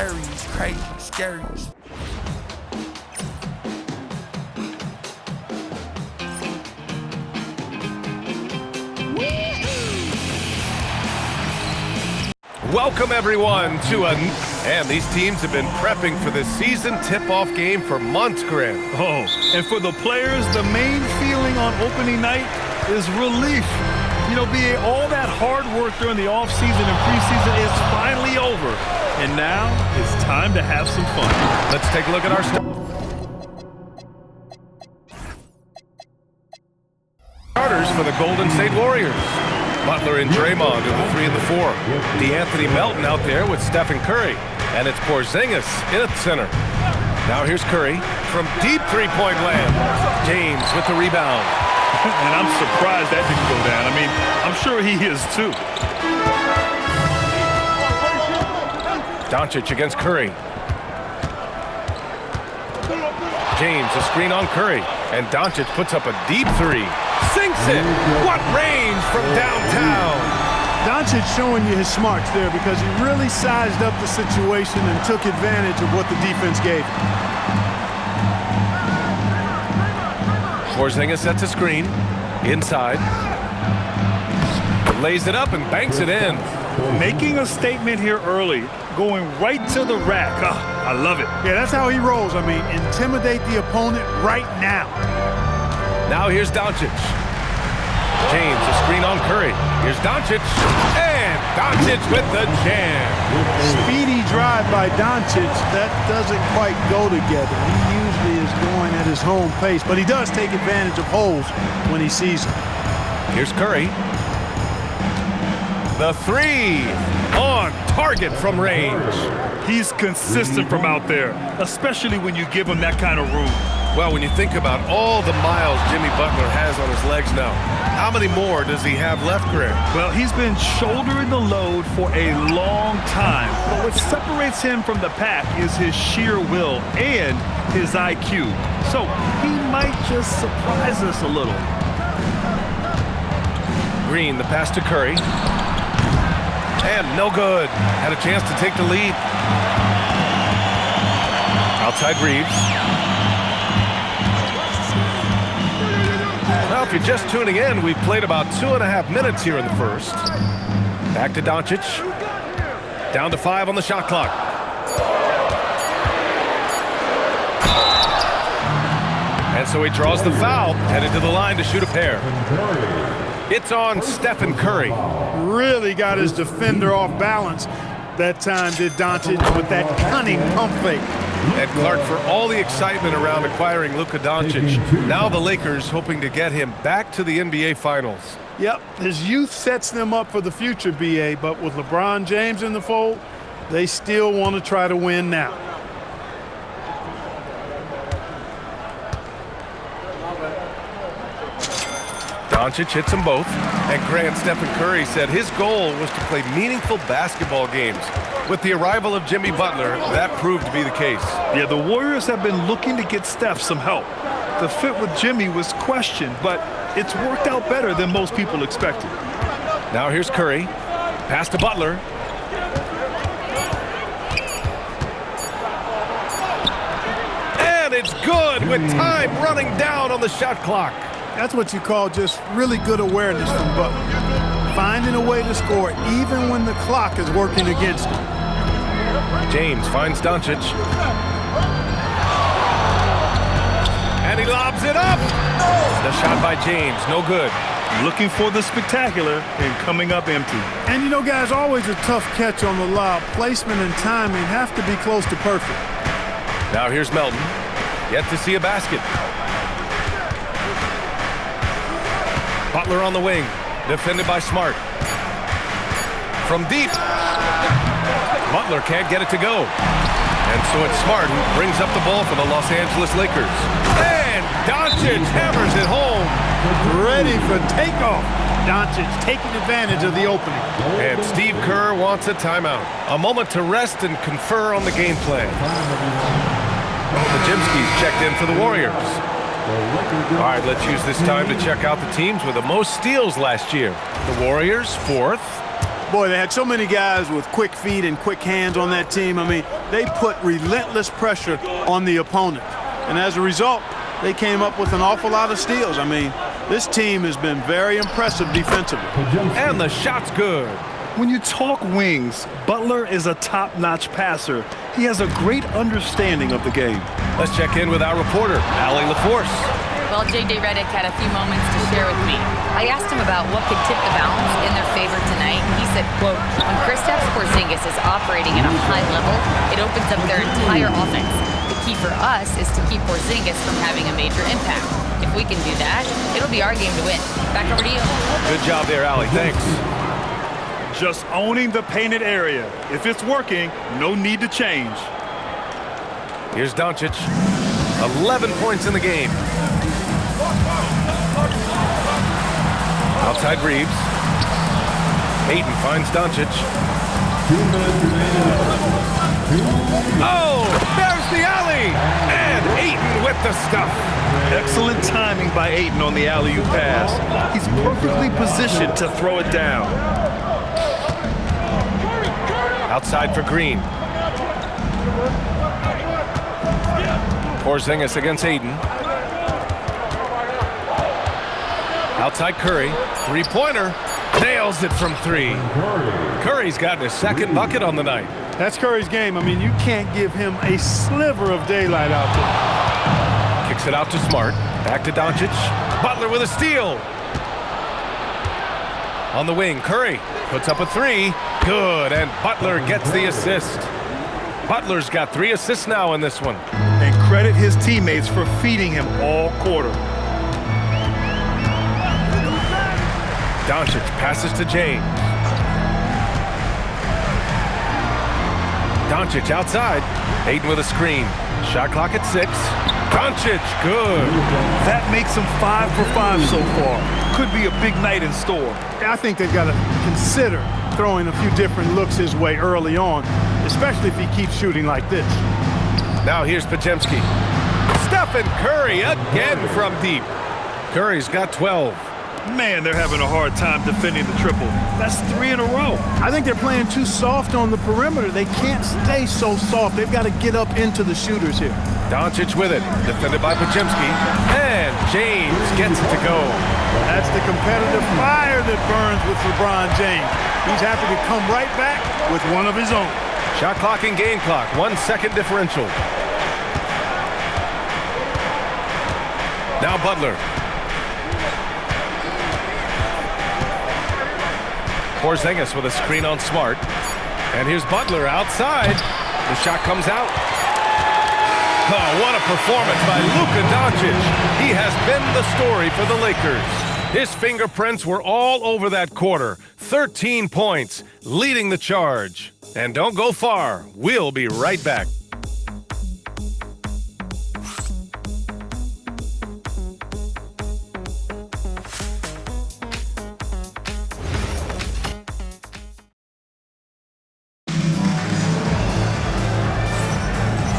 scary, crazy, scary. Welcome everyone to and these teams have been prepping for this season tip-off game for months, Grant. Oh, and for the players, the main feeling on opening night is relief. You know, BA, all that hard work during the offseason and preseason is finally over. And now it's time to have some fun. Let's take a look at our starters for the Golden State Warriors. Butler and Draymond are the 3 and the 4. DeAnthony Melton out there with Stephen Curry. And it's Porzingis in at center. Now here's Curry from deep three-point land. James with the rebound. And I'm surprised that didn't go down. I mean, I'm sure he is too. Doncic against Curry. James, a screen on Curry. And Doncic puts up a deep three. Sinks it! What range from downtown! Doncic showing you his smarts there because he really sized up the situation and took advantage of what the defense gave him. Porzingis sets a screen. Inside. Lays it up and banks it in. Making a statement here early. Going right to the rack. Oh, I love it. Yeah, that's how he rolls. I mean, intimidate the opponent right now. Now here's Doncic. James, a screen on Curry. Here's Doncic. And Doncic with the jam. Speedy drive by Doncic. That doesn't quite go together. He usually is going at his home pace, but he does take advantage of holes when he sees them. Here's Curry. The three on target from range. He's consistent from out there, especially when you give him that kind of room. Well, when you think about all the miles Jimmy Butler has on his legs now, how many more does he have left, Grant? Well, he's been shouldering the load for a long time. But what separates him from the pack is his sheer will and his IQ. So he might just surprise us a little. Green, the pass to Curry. And no good. Had a chance to take the lead. Outside Reeves. Well, if you're just tuning in, we've played about 2.5 minutes here in the first. Back to Doncic. Down to 5 on the shot clock. And so he draws the foul, headed to the line to shoot a pair. It's on Stephen Curry. Really got his defender off balance. That time did Doncic with that cunning pump fake. And Clark, for all the excitement around acquiring Luka Doncic, now the Lakers hoping to get him back to the NBA Finals. Yep, his youth sets them up for the future, BA, but with LeBron James in the fold, they still want to try to win now. Doncic hits them both, and Grant Stephen Curry said his goal was to play meaningful basketball games. With the arrival of Jimmy Butler, that proved to be the case. Yeah, the Warriors have been looking to get Steph some help. The fit with Jimmy was questioned, but it's worked out better than most people expected. Now here's Curry. Pass to Butler. And it's good with time running down on the shot clock. That's what you call just really good awareness from Butler. Finding a way to score even when the clock is working against him. James finds Doncic. And he lobs it up. The shot by James, no good. Looking for the spectacular and coming up empty. And you know, guys, always a tough catch on the lob. Placement and timing have to be close to perfect. Now here's Melton. Yet to see a basket. Butler on the wing, defended by Smart. From deep. Butler can't get it to go. And so it's Smart who brings up the ball for the Los Angeles Lakers. And Doncic hammers it home. Ready for takeoff. Doncic taking advantage of the opening. And Steve Kerr wants a timeout. A moment to rest and confer on the game plan. The Jimskis checked in for the Warriors. All right, let's use this time to check out the teams with the most steals last year. The Warriors, 4th. Boy, they had so many guys with quick feet and quick hands on that team. I mean, they put relentless pressure on the opponent. And as a result, they came up with an awful lot of steals. I mean, this team has been very impressive defensively. And the shot's good. When you talk wings, Butler is a top-notch passer. He has a great understanding of the game. Let's check in with our reporter, Allie LaForce. Well, J.J. Redick had a few moments to share with me. I asked him about what could tip the balance in their favor tonight. He said, quote, when Kristaps Porzingis is operating at a high level, it opens up their entire offense. The key for us is to keep Porzingis from having a major impact. If we can do that, it'll be our game to win. Back over to you. Good job there, Allie. Thanks. Just owning the painted area. If it's working, no need to change. Here's Doncic. 11 points in the game. Outside Reeves. Ayton finds Doncic. Oh, there's the alley! And Ayton with the stuff. Excellent timing by Ayton on the alley-oop pass. He's perfectly positioned to throw it down. Outside for Green. Porzingis against Ayton. Outside Curry. Three-pointer. Nails it from three. Curry's gotten his second bucket on the night. That's Curry's game. I mean, you can't give him a sliver of daylight out there. Kicks it out to Smart. Back to Doncic. Butler with a steal. On the wing, Curry puts up a three. Good, and Butler gets the assist. Butler's got 3 assists now in this one. And credit his teammates for feeding him all quarter. Doncic passes to James. Doncic outside. Ayton with a screen. Shot clock at 6. Doncic, good. That makes him 5 for 5 so far. Could be a big night in store. I think they've got to consider throwing a few different looks his way early on, especially if he keeps shooting like this. Now here's Podziemski. Stephen Curry again from deep. Curry's got 12. Man, they're having a hard time defending the triple. That's 3 in a row. I think they're playing too soft on the perimeter. They can't stay so soft. They've got to get up into the shooters here. Doncic with it. Defended by Podziemski. And James gets it to go. That's the competitive fire that burns with LeBron James. He's happy to come right back with one of his own. Shot clock and game clock. 1 second differential. Now Butler. Porzingis with a screen on Smart. And here's Butler outside. The shot comes out. Oh, what a performance by Luka Doncic. He has been the story for the Lakers. His fingerprints were all over that quarter. 13 points, leading the charge. And don't go far. We'll be right back.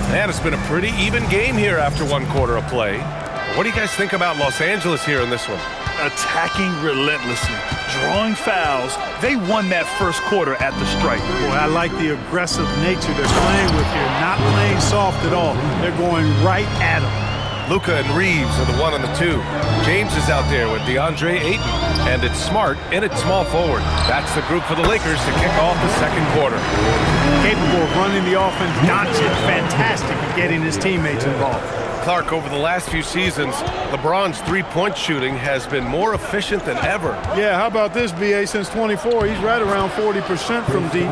Man, it's been a pretty even game here after 1 quarter of play. What do you guys think about Los Angeles here in this one? Attacking relentlessly, drawing fouls. They won that first quarter at the stripe. Boy, I like the aggressive nature they're playing with here. Not playing soft at all. They're going right at them. Luka and Reeves are the 1 and the 2. James is out there with DeAndre Ayton. And it's Smart in at small forward. That's the group for the Lakers to kick off the second quarter. Capable of running the offense. Doncic, fantastic at getting his teammates involved. Clark, over the last few seasons, LeBron's three-point shooting has been more efficient than ever. Yeah, how about this, B.A.? Since 24, he's right around 40% from deep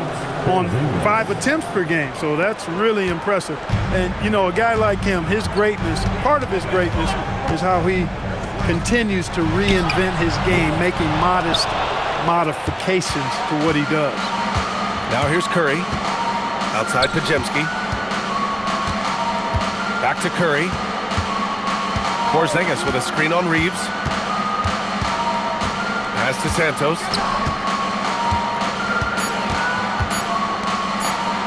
on 5 attempts per game. So that's really impressive. And, you know, a guy like him, his greatness, part of his greatness is how he continues to reinvent his game, making modest modifications to what he does. Now here's Curry. Outside Podziemski. Back to Curry. Porzingis with a screen on Reeves. Pass to Santos.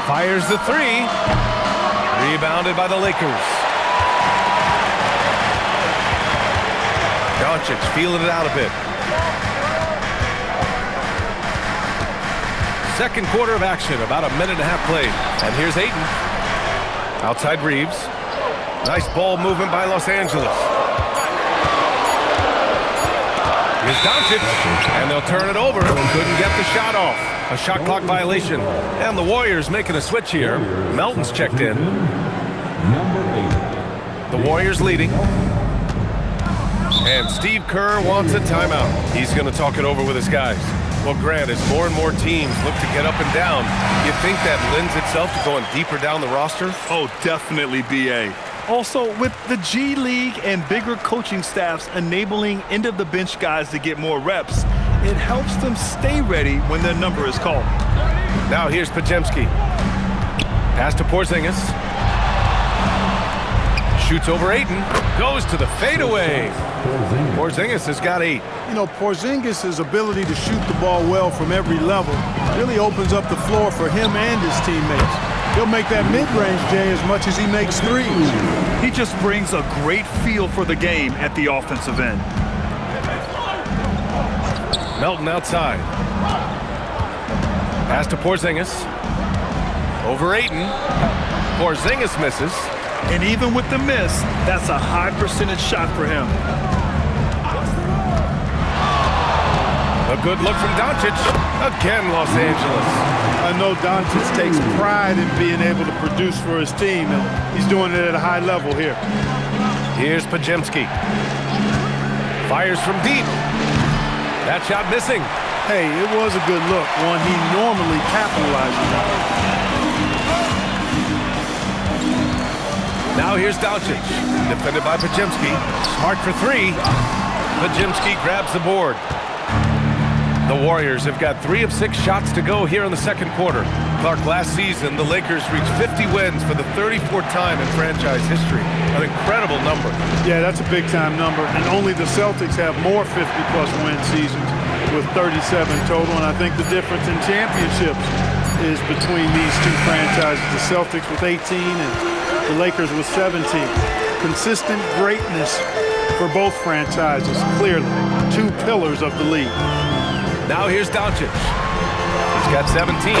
Fires the 3. Rebounded by the Lakers. Doncic feeling it out a bit. Second quarter of action, about a minute and a half played. And here's Ayton. Outside Reeves. Nice ball movement by Los Angeles. Here's Doncic, and they'll turn it over. Couldn't get the shot off. A shot clock violation. And the Warriors making a switch here. Melton's checked in. The Warriors leading. And Steve Kerr wants a timeout. He's going to talk it over with his guys. Well, Grant, as more and more teams look to get up and down, you think that lends itself to going deeper down the roster? Oh, definitely, B.A. Also, with the G League and bigger coaching staffs enabling end-of-the-bench guys to get more reps, it helps them stay ready when their number is called. Now here's Podziemski. Pass to Porzingis. Shoots over Ayton. Goes to the fadeaway. Porzingis has got 8. You know, Porzingis' ability to shoot the ball well from every level really opens up the floor for him and his teammates. He'll make that mid-range, Jay, as much as he makes threes. He just brings a great feel for the game at the offensive end. Melton outside. Pass to Porzingis. Over Ayton. Porzingis misses. And even with the miss, that's a high percentage shot for him. A good look from Doncic. Again, Los Angeles. I know Doncic takes pride in being able to produce for his team, and he's doing it at a high level here. Here's Podziemski. Fires from deep. That shot missing. Hey, it was a good look, one he normally capitalizes on. Now here's Doncic, defended by Podziemski. Smart for 3. Podziemski grabs the board. The Warriors have got 3 of 6 shots to go here in the second quarter. Clark, last season, the Lakers reached 50 wins for the 34th time in franchise history. An incredible number. Yeah, that's a big-time number, and only the Celtics have more 50-plus win seasons with 37 total, and I think the difference in championships is between these two franchises, the Celtics with 18 and the Lakers with 17. Consistent greatness for both franchises, clearly. 2 pillars of the league. Now here's Doncic. He's got 17.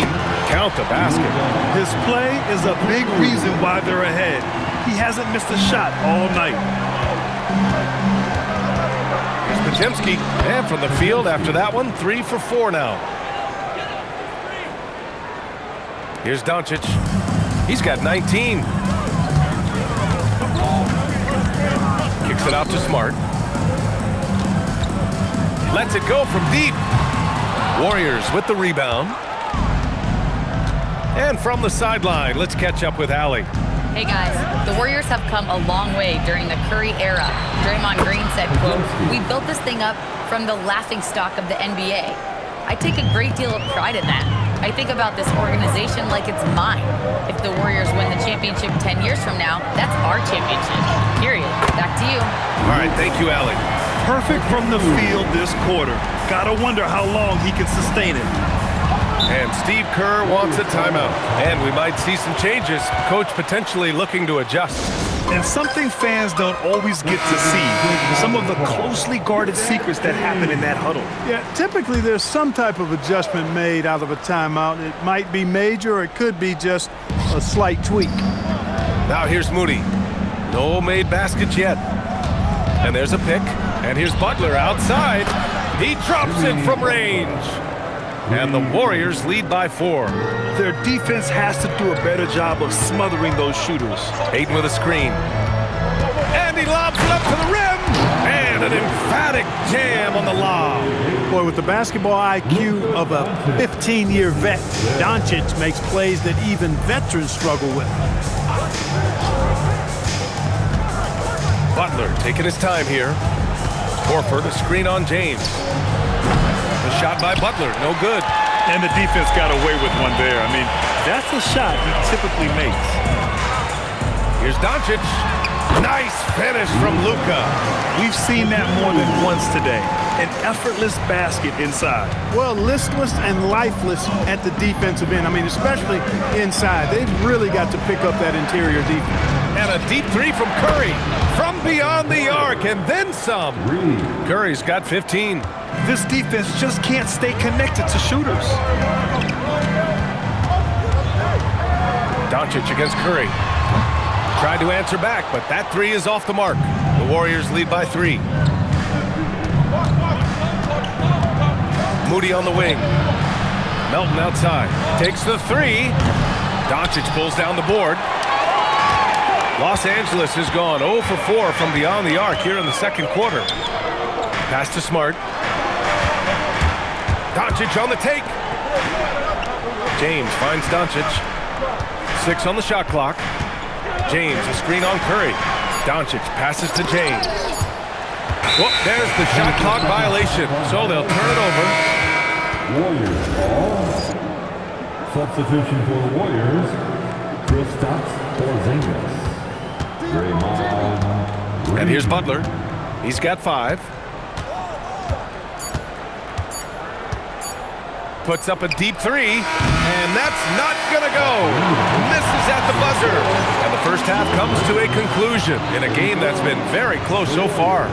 Count the basket. His play is a big reason why they're ahead. He hasn't missed a shot all night. Here's Podziemski. And from the field after that one, 3 for 4 now. Here's Doncic. He's got 19. Kicks it out to Smart. Lets it go from deep. Warriors with the rebound. And from the sideline, let's catch up with Allie. Hey guys, the Warriors have come a long way during the Curry era. Draymond Green said, quote, "We built this thing up from the laughingstock of the NBA. I take a great deal of pride in that. I think about this organization like it's mine. If the Warriors win the championship 10 years from now, that's our championship. Period." Back to you. All right, thank you, Allie. Perfect from the field this quarter. Gotta wonder how long he can sustain it. And Steve Kerr wants a timeout. And we might see some changes. Coach potentially looking to adjust. And something fans don't always get to see, some of the closely guarded secrets that happen in that huddle. Yeah, typically there's some type of adjustment made out of a timeout. It might be major, or it could be just a slight tweak. Now here's Moody. No made baskets yet. And there's a pick. And here's Butler outside. He drops it from range. And the Warriors lead by 4. Their defense has to do a better job of smothering those shooters. Ayton with a screen. And he lobs it up to the rim. And an emphatic jam on the lob. Boy, with the basketball IQ of a 15-year vet, Doncic makes plays that even veterans struggle with. Butler taking his time here. Horford, a screen on James. The shot by Butler, no good. And the defense got away with one there. I mean, that's a shot he typically makes. Here's Doncic. Nice finish from Luka. We've seen that more than once today. An effortless basket inside. Well, listless and lifeless at the defensive end. I mean, especially inside. They've really got to pick up that interior defense. And a deep 3 from Curry. From beyond the arc, and then some. Curry's got 15. This defense just can't stay connected to shooters. Doncic against Curry. Tried to answer back, but that three is off the mark. The Warriors lead by 3. Moody on the wing. Melton outside. Takes the 3. Doncic pulls down the board. Los Angeles has gone 0 for 4 from beyond the arc here in the second quarter. Pass to Smart. Doncic on the take. James finds Doncic. 6 on the shot clock. James, a screen on Curry. Doncic passes to James. Well, there's the shot clock violation, so they'll turn it over. Warriors ball. Substitution for the Warriors, Kristaps Porzingis. And here's Butler. He's got 5. Puts up a deep 3, and that's not gonna go. Misses at the buzzer. And the first half comes to a conclusion in a game that's been very close so far.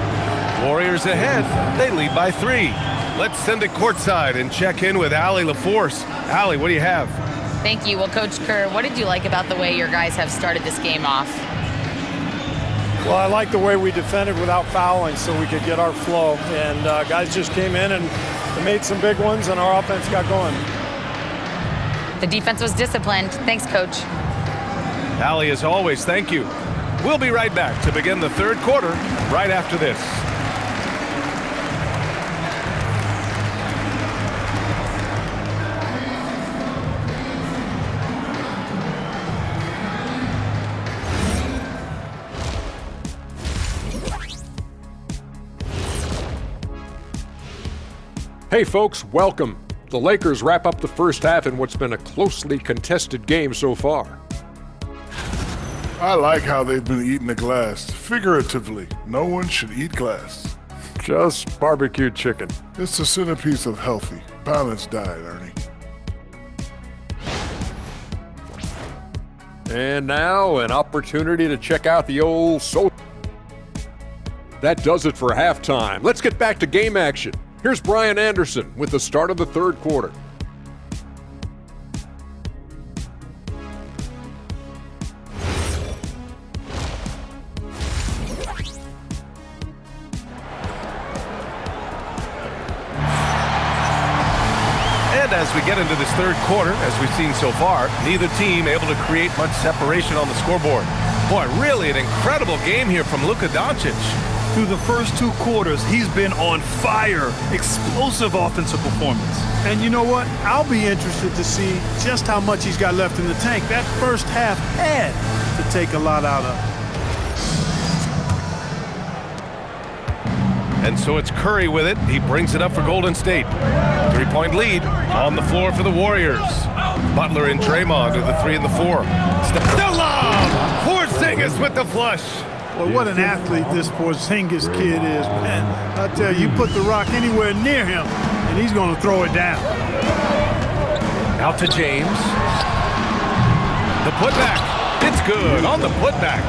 Warriors ahead. They lead by 3. Let's send it courtside and check in with Allie LaForce. Allie, what do you have? Thank you. Well, Coach Kerr, what did you like about the way your guys have started this game off? Well, I like the way we defended without fouling so we could get our flow. And guys just came in and made some big ones, and our offense got going. The defense was disciplined. Thanks, Coach. Allie, as always, thank you. We'll be right back to begin the third quarter right after this. Hey folks, welcome. The Lakers wrap up the first half in what's been a closely contested game so far. I like how they've been eating the glass. Figuratively, no one should eat glass. Just barbecued chicken. It's the centerpiece of healthy, balanced diet, Ernie. And now an opportunity to check out the old soul. That does it for halftime. Let's get back to game action. Here's Brian Anderson with the start of the third quarter. And as we get into this third quarter, as we've seen so far, neither team able to create much separation on the scoreboard. Boy, really an incredible game here from Luka Doncic. Through the first 2 quarters, he's been on fire. Explosive offensive performance. And you know what? I'll be interested to see just how much he's got left in the tank. That first half had to take a lot out of him. And so it's Curry with it. He brings it up for Golden State. 3-point lead on the floor for the Warriors. Butler and Draymond with the 3 and the 4. The lob! Porzingis with the flush. Well, what an athlete this Porzingis kid is, man. I tell you, you put the rock anywhere near him, and he's going to throw it down. Out to James. The putback. It's good on the putback.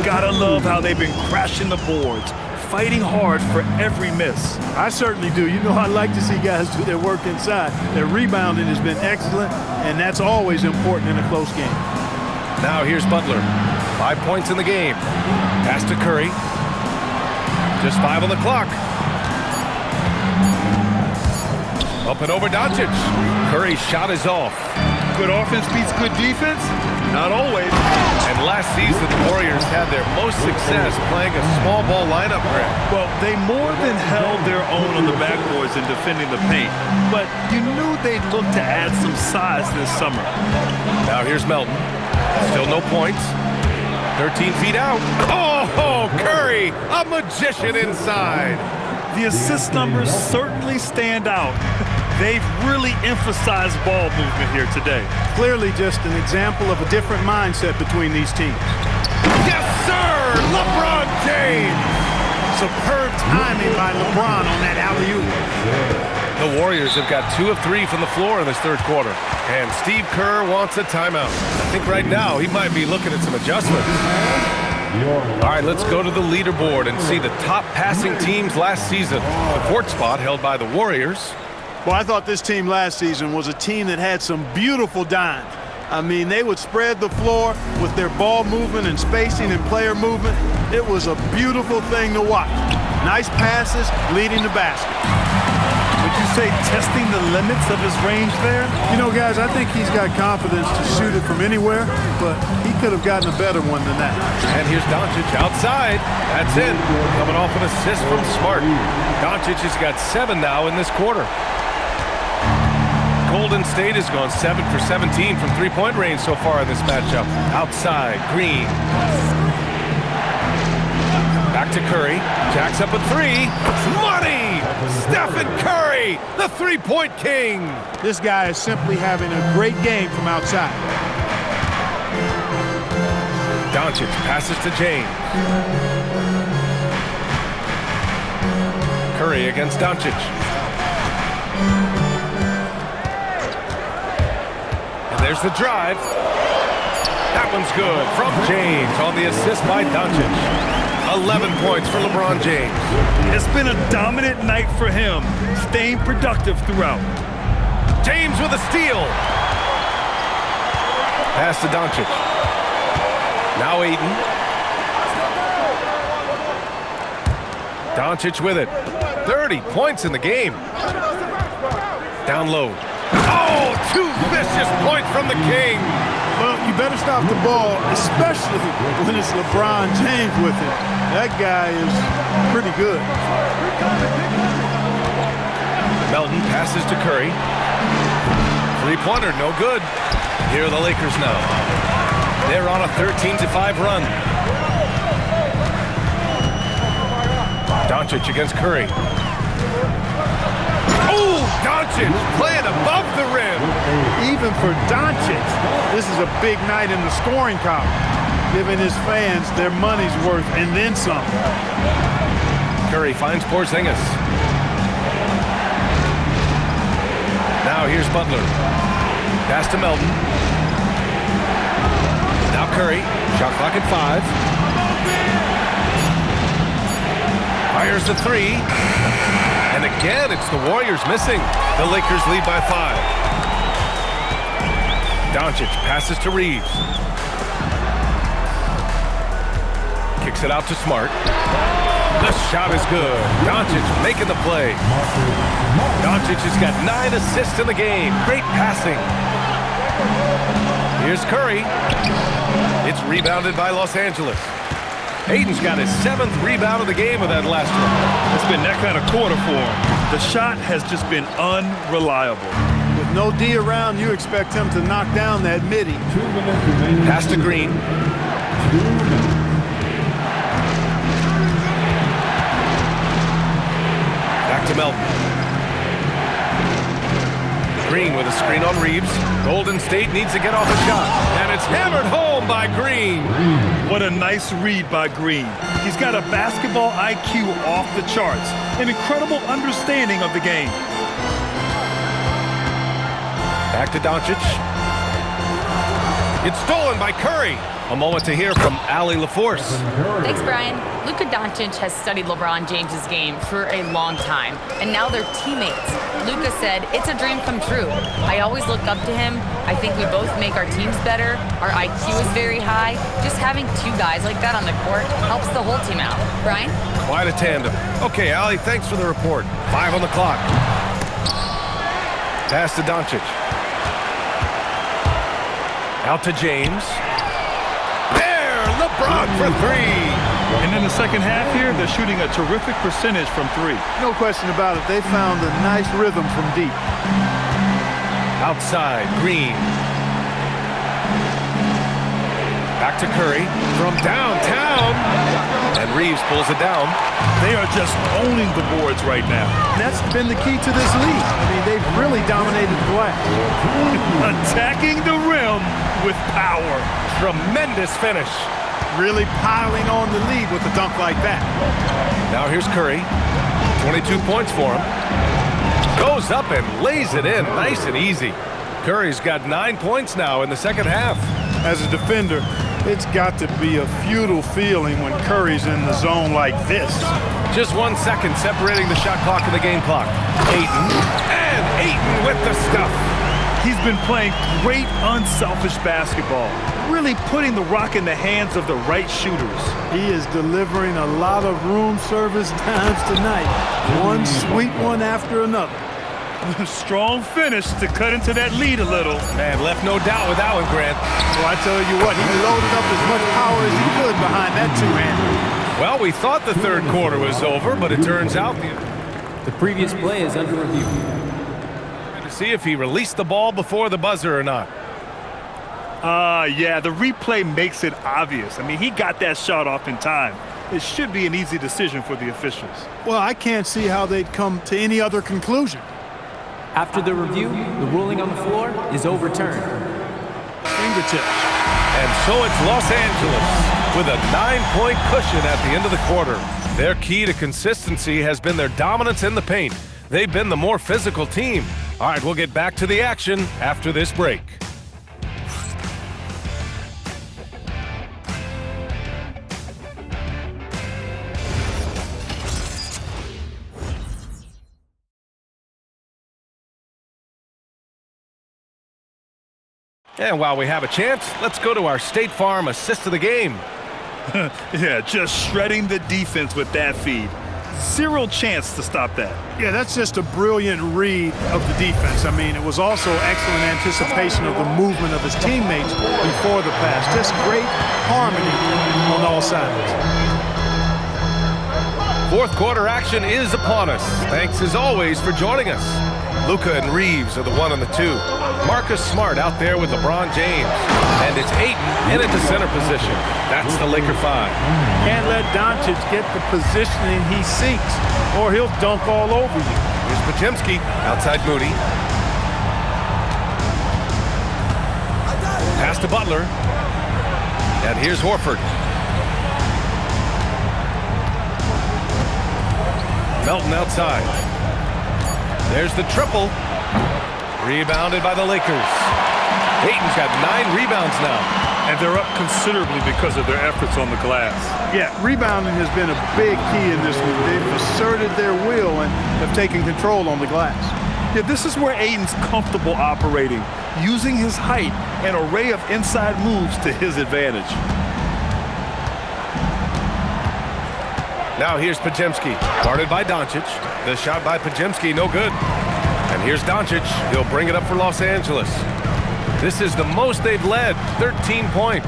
Gotta love how they've been crashing the boards, fighting hard for every miss. I certainly do. You know, I like to see guys do their work inside. Their rebounding has been excellent, and that's always important in a close game. Now here's Butler. 5 points in the game. Pass to Curry. Just 5 on the clock. Up and over Doncic. Curry's shot is off. Good offense beats good defense? Not always. And last season, the Warriors had their most success playing a small ball lineup, Greg. Well, they more than held their own on the backboards in defending the paint. But you knew they'd look to add some size this summer. Now here's Melton. Still no points. 13 feet out. Oh, Curry, a magician inside. The assist numbers certainly stand out. They've really emphasized ball movement here today. Clearly just an example of a different mindset between these teams. Yes, sir! LeBron James! Superb timing by LeBron on that alley-oop. The Warriors have got 2 of 3 from the floor in this third quarter. And Steve Kerr wants a timeout. I think right now he might be looking at some adjustments. All right, let's go to the leaderboard and see the top passing teams last season. The 4th spot held by the Warriors. Well, I thought this team last season was a team that had some beautiful dimes. I mean, they would spread the floor with their ball movement and spacing and player movement. It was a beautiful thing to watch. Nice passes leading the basket. Would you say testing the limits of his range there? You know, guys, I think he's got confidence to shoot it from anywhere, but he could have gotten a better one than that. And here's Doncic outside. That's in. Coming off an assist from Smart. Doncic has got 7 now in this quarter. Golden State has gone 7 for 17 from three-point range so far in this matchup. Outside, Green. Back to Curry. Jacks up a 3. Money! Stephen Curry, the three-point king. This guy is simply having a great game from outside. Doncic passes to James. Curry against Doncic. And there's the drive. That one's good from James on the assist by Doncic. 11 points for LeBron James. It's been a dominant night for him, staying productive throughout. James with a steal. Pass to Doncic. Now Ayton. Doncic with it. 30 points in the game. Down low. Oh, 2 vicious points from the king. Well, you better stop the ball, especially when it's LeBron James with it. That guy is pretty good. Melton passes to Curry. Three-pointer, no good. Here are the Lakers now. They're on a 13-5 run. Doncic against Curry. Oh, Doncic playing above the rim. Even for Doncic, this is a big night in the scoring column, giving his fans their money's worth and then some. Curry finds Porzingis. Now here's Butler. Pass to Melton. Now Curry. Shot clock at 5. Fires the 3. And again, it's the Warriors missing. The Lakers lead by 5. Doncic passes to Reeves. Kicks it out to Smart. The shot is good. Doncic making the play. Doncic has got 9 assists in the game. Great passing. Here's Curry. It's rebounded by Los Angeles. Ayton's got his 7th rebound of the game with that last one. It's been that kind of quarter for him. The shot has just been unreliable. With no D around, you expect him to knock down that midi. Pass to Green. Back to Melton. Green with a screen on Reeves. Golden State needs to get off a shot. And it's hammered home by Green. What a nice read by Green. He's got a basketball IQ off the charts. An incredible understanding of the game. Back to Doncic. It's stolen by Curry. A moment to hear from Allie LaForce. Thanks, Brian. Luka Doncic has studied LeBron James's game for a long time, and now they're teammates. Luka said, "It's a dream come true. I always look up to him. I think we both make our teams better. Our IQ is very high. Just having 2 guys like that on the court helps the whole team out." Brian? Quite a tandem. Okay, Allie, thanks for the report. 5 on the clock. Pass to Doncic. Out to James. There, LeBron for 3. And in the second half here, they're shooting a terrific percentage from 3. No question about it. They found a nice rhythm from deep. Outside, Green. Back to Curry from downtown. And Reeves pulls it down. They are just owning the boards right now. That's been the key to this league. I mean, they've really dominated the glass. Attacking the rim with power. Tremendous finish. Really piling on the lead with a dunk like that. Now here's Curry. 22 points for him. Goes up and lays it in nice and easy. Curry's got 9 points now in the second half. As a defender, it's got to be a futile feeling when Curry's in the zone like this. Just 1 second separating the shot clock and the game clock. Ayton. And Ayton with the stuff. He's been playing great unselfish basketball, really putting the rock in the hands of the right shooters. He is delivering a lot of room service times tonight. One sweet one after another. Strong finish to cut into that lead a little. Man, left no doubt with that one, Grant. Well, I tell you what, he loaded up as much power as he could behind that two-hander. Well, we thought the third quarter was over, but it turns out the previous play is under review. To see if he released the ball before the buzzer or not. Yeah, the replay makes it obvious. I mean, he got that shot off in time. It should be an easy decision for the officials. Well, I can't see how they'd come to any other conclusion. After the review, the ruling on the floor is overturned. Fingertips. And so it's Los Angeles with a 9-point cushion at the end of the quarter. Their key to consistency has been their dominance in the paint. They've been the more physical team. All right, we'll get back to the action after this break. And while we have a chance, let's go to our State Farm assist of the game. Yeah, just shredding the defense with that feed. Zero chance to stop that. Yeah, that's just a brilliant read of the defense. I mean, it was also excellent anticipation of the movement of his teammates before the pass. Just great harmony on all sides. Fourth quarter action is upon us. Thanks as always for joining us. Luka and Reeves are the 1 and the 2. Marcus Smart out there with LeBron James. And it's Ayton in at the center position. That's the Laker 5. Can't let Doncic get the positioning he seeks, or he'll dunk all over you. Here's Podziemski outside Moody. Pass to Butler. And here's Horford. Melton outside. There's the triple. Rebounded by the Lakers. Ayton's got 9 rebounds now. And they're up considerably because of their efforts on the glass. Yeah, rebounding has been a big key in this one. They've asserted their will and have taken control on the glass. Yeah, this is where Ayton's comfortable operating, using his height and array of inside moves to his advantage. Now here's Podziemski, guarded by Doncic. The shot by Podziemski, no good. And here's Doncic. He'll bring it up for Los Angeles. This is the most they've led, 13 points.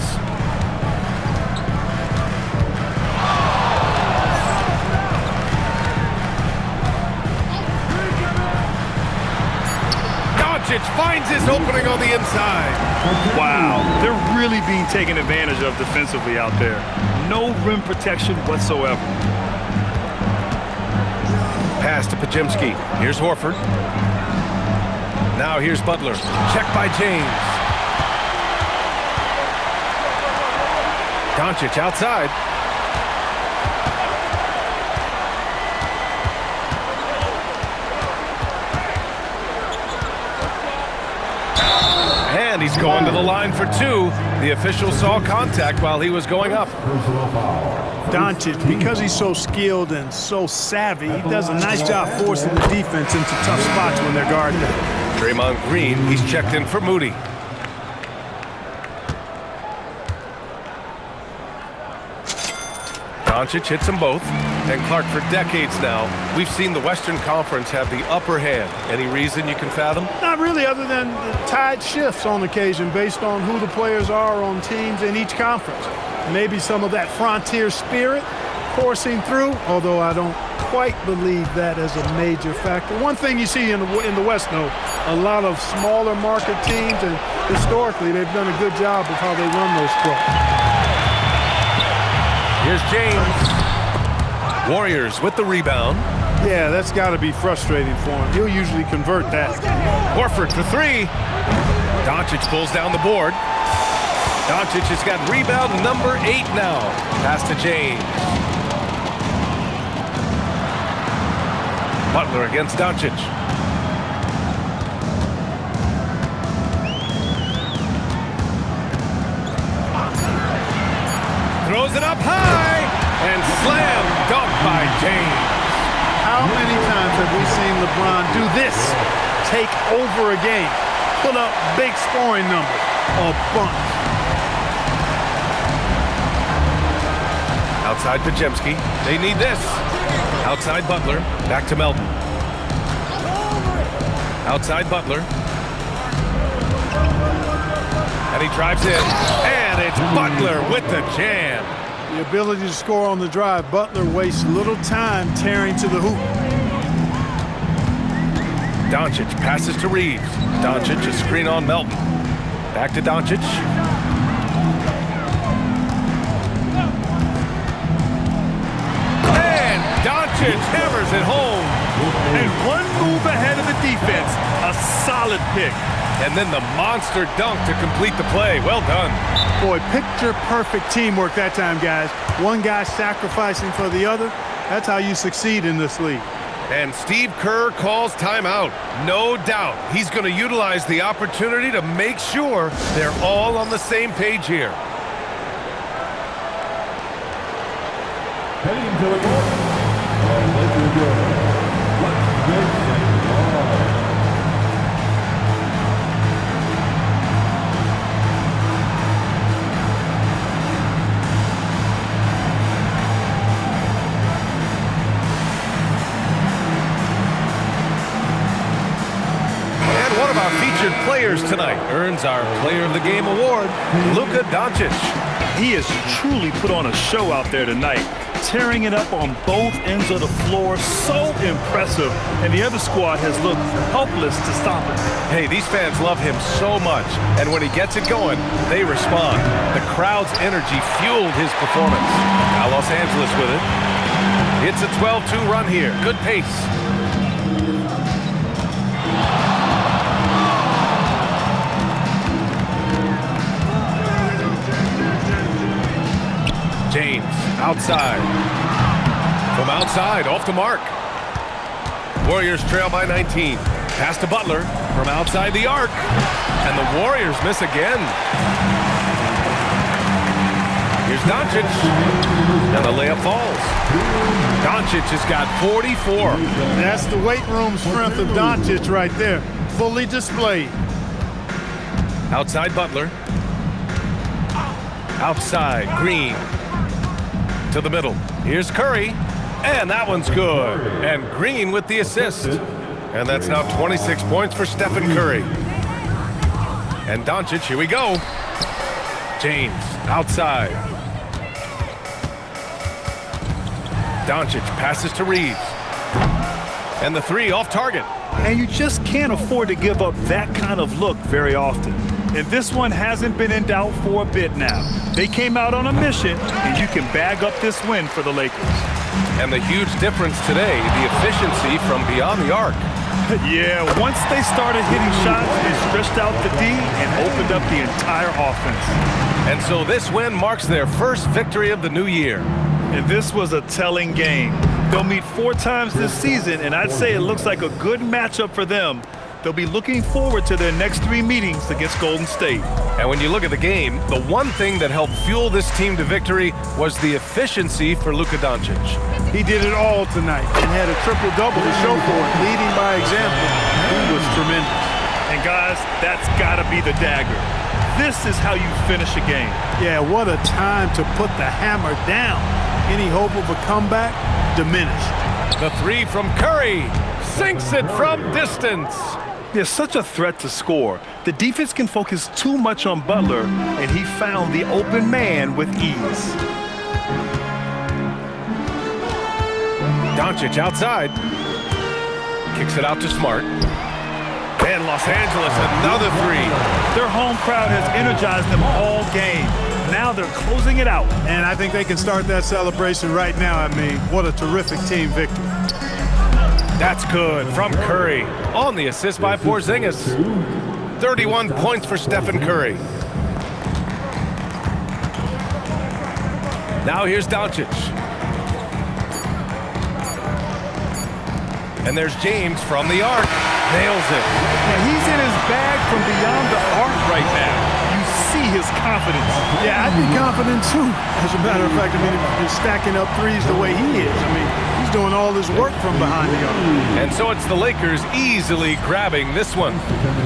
Doncic finds his opening on the inside. Wow, they're really being taken advantage of defensively out there. No rim protection whatsoever. Pass to Podziemski. Here's Horford. Now here's Butler. Check by James. Doncic outside. And he's going to the line for 2. The official saw contact while he was going up. Doncic, because he's so skilled and so savvy, he does a nice job forcing the defense into tough spots when they're guarding him. Draymond Green, he's checked in for Moody. Doncic hits them both. And Clark, for decades now, we've seen the Western Conference have the upper hand. Any reason you can fathom? Not really, other than the tide shifts on occasion based on who the players are on teams in each conference. Maybe some of that frontier spirit coursing through, although I don't quite believe that as a major factor. One thing you see in the West, though, a lot of smaller market teams, and historically they've done a good job of how they run those clubs. Here's James. Warriors with the rebound. Yeah, that's got to be frustrating for him. He'll usually convert that. Horford for 3. Doncic pulls down the board. Doncic has got rebound number 8 now. Pass to James. Butler against Doncic. Throws it up high and slam dunk by James. How many times have we seen LeBron do this? Take over a game. put up big scoring numbers. A bunch. Outside Pajemski. They need this. Outside Butler. Back to Melton. Outside Butler. And he drives in. And it's Butler with the jam. The ability to score on the drive. Butler wastes little time tearing to the hoop. Doncic passes to Reeves. Doncic, a screen on Melton. Back to Doncic. And Doncic hammers it home. And one move ahead of the defense. A solid pick. And then the monster dunk to complete the play. Well done. Boy, picture-perfect teamwork that time, guys. One guy sacrificing for the other. That's how you succeed in this league. And Steve Kerr calls timeout. No doubt he's going to utilize the opportunity to make sure they're all on the same page here. Heading to the court. Lakers go. Let's get Featured players tonight earns our Player of the Game award, Luka Doncic. He has truly put on a show out there tonight, tearing it up on both ends of the floor. So impressive, and the other squad has looked helpless to stop it. Hey, these fans love him so much, and when he gets it going, they respond. The crowd's energy fueled his performance. Now Los Angeles with it. It's a 12-2 run here. Good pace. James, outside. From outside, off the mark. Warriors trail by 19. Pass to Butler from outside the arc. And the Warriors miss again. Here's Doncic. And the layup falls. Doncic has got 44. That's the weight room strength of Doncic right there. Fully displayed. Outside Butler. Outside Green. To the middle. Here's Curry. And that one's good. And Green with the assist. And that's now 26 points for Stephen Curry. And Doncic, here we go. James, outside. Doncic passes to Reeves. And the three off target. And you just can't afford to give up that kind of look very often. And this one hasn't been in doubt for a bit now. They came out on a mission, and you can bag up this win for the Lakers. And the huge difference today, the efficiency from beyond the arc. Yeah, once they started hitting shots, it stretched out the D and opened up the entire offense. And so this win marks their first victory of the new year. And this was a telling game. They'll meet 4 times this season, and I'd say it looks like a good matchup for them. They'll be looking forward to their next 3 meetings against Golden State. And when you look at the game, the one thing that helped fuel this team to victory was the efficiency for Luka Doncic. He did it all tonight and had a triple-double to show for it, leading by example. He was tremendous. And guys, that's got to be the dagger. This is how you finish a game. Yeah, what a time to put the hammer down. Any hope of a comeback diminished. The three from Curry sinks it from distance. They're such a threat to score. The defense can focus too much on Butler, and he found the open man with ease. Doncic outside. Kicks it out to Smart. And Los Angeles, another three. Their home crowd has energized them all game. Now they're closing it out. And I think they can start that celebration right now. I mean, what a terrific team victory. That's good from Curry on the assist by Porzingis. 31 points for Stephen Curry. Now here's Doncic. And there's James from the arc. Nails it. And he's in his bag from beyond the arc right now. You see his confidence. Yeah, I'd be confident too. As a matter of fact, I mean, if he's stacking up threes the way he is, I mean, he's doing all his work from behind the arc. And so it's the Lakers easily grabbing this one.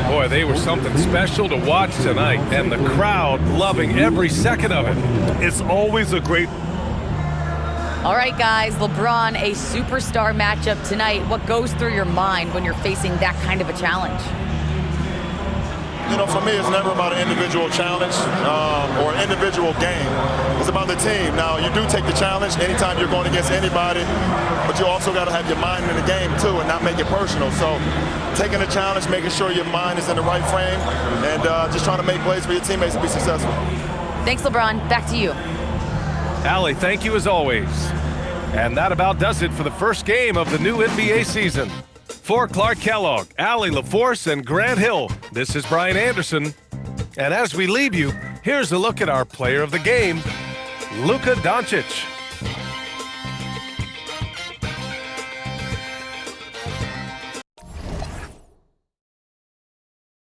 Boy, they were something special to watch tonight, and the crowd loving every second of it. It's always a great. All right, guys, LeBron, a superstar matchup tonight. What goes through your mind when you're facing that kind of a challenge? You know, for me, it's never about an individual challenge or an individual game. It's about the team. Now, you do take the challenge anytime you're going against anybody, but you also got to have your mind in the game, too, and not make it personal. So taking the challenge, making sure your mind is in the right frame, and just trying to make plays for your teammates to be successful. Thanks, LeBron. Back to you. Allie, thank you as always. And that about does it for the first game of the new NBA season. For Clark Kellogg, Allie LaForce, and Grant Hill, this is Brian Anderson. And as we leave you, here's a look at our player of the game, Luka Doncic.